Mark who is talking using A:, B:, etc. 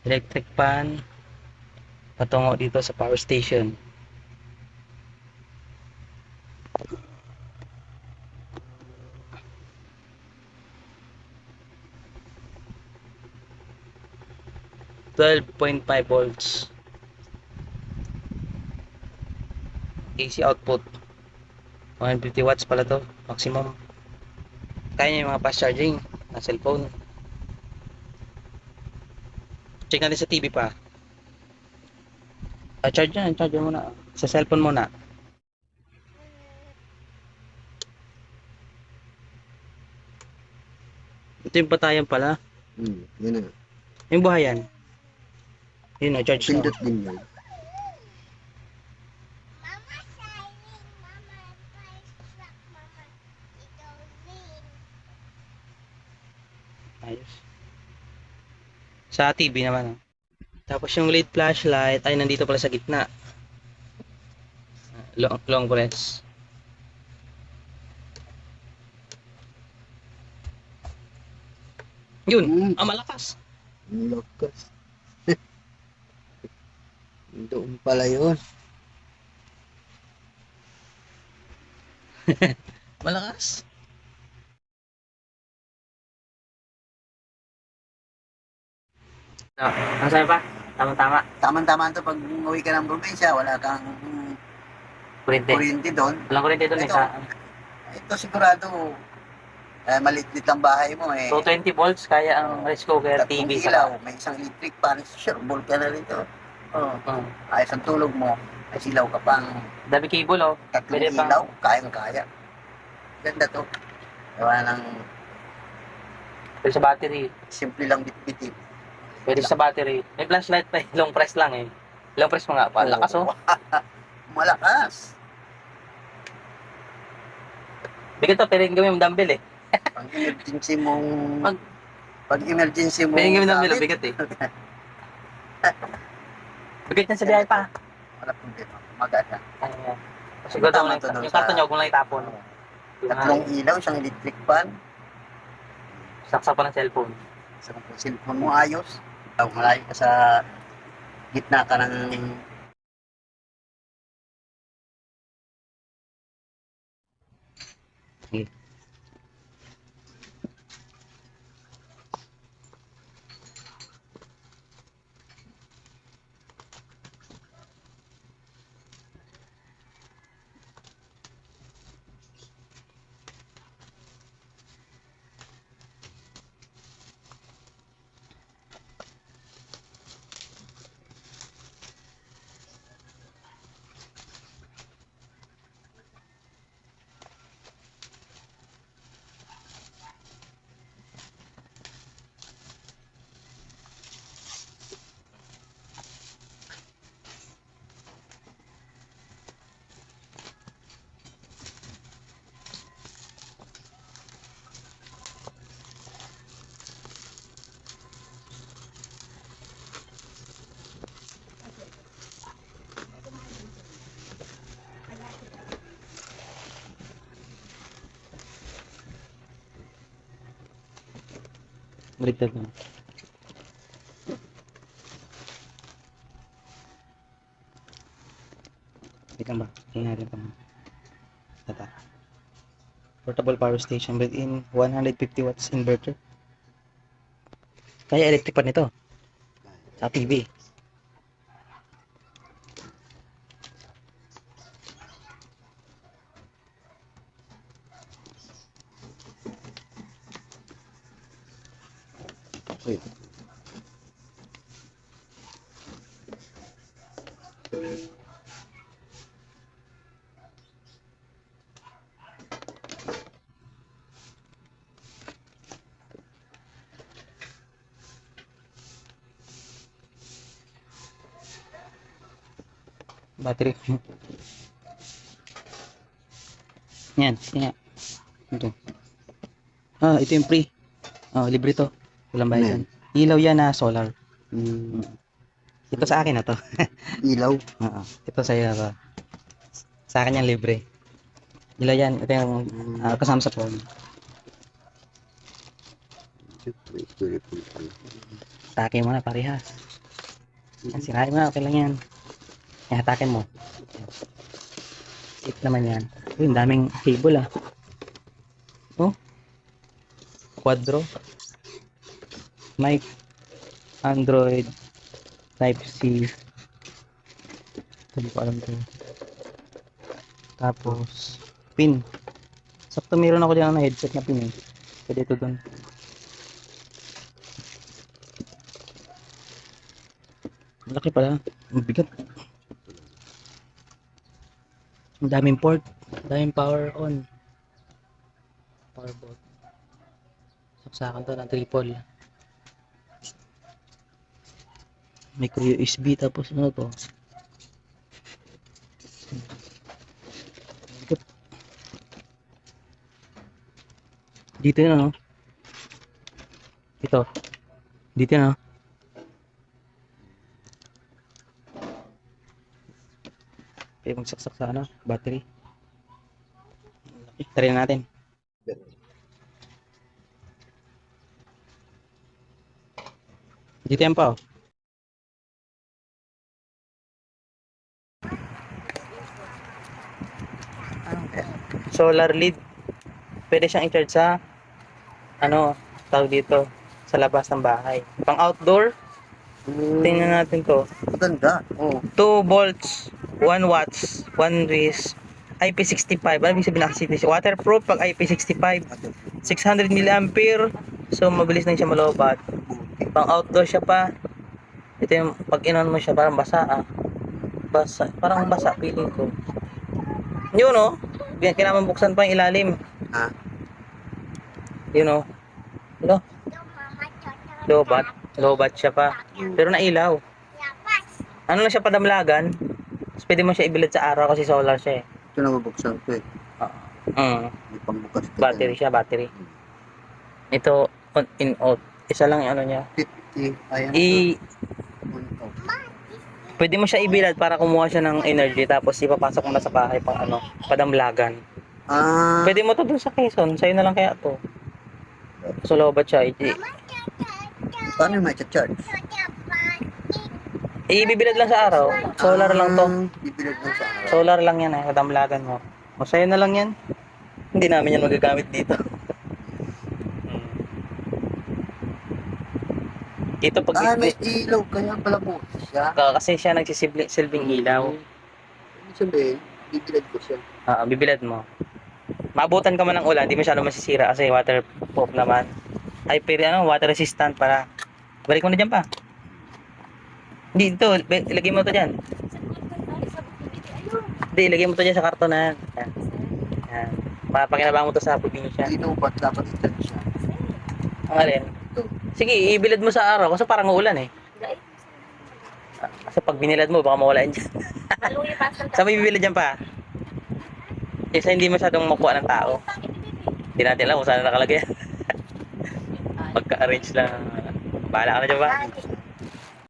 A: Electric pan patungo dito sa power station. .5 volts AC output, 150 watts pala to maximum. Kaya niya yung mga fast charging na cellphone. Check natin sa TV pa. Charge muna sa cellphone muna. Ito yung patayan pala.
B: Yun na.
A: Yung buhayan. Yun o, charge na.
B: Pindot din yun.
A: Ayos. Sa TV naman. Tapos yung LED flashlight ay nandito pala sa gitna. Long press. Yun, malakas.
B: Ang lakas. Doon pala yun.
A: Malakas. Ang sabi pa? Tama-tama.
B: Tama-tama ito pag uwi ka ng probinsya, wala kang kuryente doon.
A: Walang kuryente doon.
B: Ito sigurado, maliit-lit ang bahay mo eh.
A: 220 volts kaya ang rice cooker,
B: Tatlong
A: TV
B: ilaw, may isang electric pan, sure, ball ka na rito. Ayos ang tulog mo, ay silaw ka pang
A: Dami cable oh.
B: tatlong
A: Pwede pang-
B: ilaw, kayang-kaya. Ganda to. Gawa ng
A: Pwede sa battery.
B: simple lang bit-bitin.
A: Pwede sa battery. May flashlight pa eh. Long press lang eh. Long press mo nga pa. Lakas oh.
B: Malakas.
A: Bigat to, pwede gawin yung dumbbell eh.
B: Pag emergency mong
A: Pag-
B: pag emergency mo
A: Pwede gawin yung dumbbell, bigat eh. Bigat yan sa biyahe pa.
B: wala problema. Maganda.
A: Siguro
B: Tama
A: lang,
B: to doon
A: yung
B: sa-
A: karton nyo kung lang itapon.
B: Tatlong ilaw, isang electric fan,
A: Saksak pa ng cellphone.
B: isang cellphone mo ayos. Malayo ka sa gitna ka ng
A: Baligtad na. Wait lang ba? Tingnan natin pang data. Portable power station built-in 150 watts inverter. Kaya electric pa nito. Sa TV.
B: Wait.
A: Battery. Yan, yan. Ito. Ito yung free. Libre to. Walang bayad yan. Ilaw yan na solar. Ito sa akin na to.
B: Ilaw.
A: Ito sa iyo na to. Sa akin yan libre. Ilaw yan. Ito yung kasama sa phone. Atake mo na parehas. Yan, sirain mo na. Okay lang yan. Yan, hatakin mo. Safe naman yan. Uy, ang daming cable ah. Oh. Quadro. Mic. Android. Type-C. Hindi ko alam to. Tapos, pin. Sakto meron ako dyan na headset na pin eh. Pwede ito dun. Malaki pala. Ang bigat. Ang daming port. Ang daming power on. Power bot. Saksakan to ng triple. Micro USB tapos ano to? Bigat. Dito na no? Ito. Dito na. Kaya magsaksak sa ano, battery. Try na natin. Dito yan pa oh. Solar lead. Pwede siyang i-charge sa ano, tawag dito, sa labas ng bahay. Pang outdoor, tingnan natin to.
B: Maganda. Oh.
A: 2 volts, 1 watts, 1 is IP65. Ano ibig sabihin ng IP65? Waterproof pag IP65. 600 mAh. So mabilis na siya malobat. Pang outdoor siya pa. Ito yung pag inon mo siya parang basa ah. Basa, parang basa feeling ko. Yun oh. Kailangan buksan pa yung ilalim.
B: Ha?
A: Yun oh. Ano? Lobat. Lobat siya pa. Pero nailaw. Ano lang siya padamlagan. Tapos pwede mo siya ibilad sa araw kasi solar siya eh.
B: Ito na mabuksan ito eh. May pambukas ito.
A: Battery siya, battery. Ito on in out. Isa lang yung ano niya.
B: 50. Ayan.
A: Pwede mo siya ibilad para kumuha siya ng energy tapos ipapasok mo na sa bahay pang ano, padamlagan. Pwede mo to dun sa Quezon, sa'yo na lang kaya to. So lobat siya.
B: Paano may charge?
A: Ibibilad lang sa araw. Solar lang to.
B: Bibilad lang sa araw.
A: Solar lang yan eh, padamlagan mo. O sa'yo na lang yan. Hindi namin yan magagamit dito. Ito pag
B: May ilaw kaya pala po siya.
A: kasi siya nagsisilbing ilaw.
B: Ibig sabihin, bibilad ko siya.
A: Bibilad mo. Maabutan ka man ng ulan, di masyado masisira kasi waterproof naman. Ay, pero ano, water resistant para. Balik mo na dyan pa. Dito, ilagay mo to dyan. Hindi, ilagay mo to dyan sa karton na yan. Yan. Yan. Pakinabang mo to sa probinsya.
B: Dino ba't dapat i-charge siya?
A: Ang alin?
B: Ito.
A: Sige, ibilad mo sa araw kasi parang uulan eh. Kasi pag binilad mo, baka mawala yan dyan. Saan mo ibibilad dyan pa? Kasi hindi masyadong makuha ng tao. Hindi natin alam kung saan nakalagay. Pagka-arrange lang. Bahala ka na dyan ba?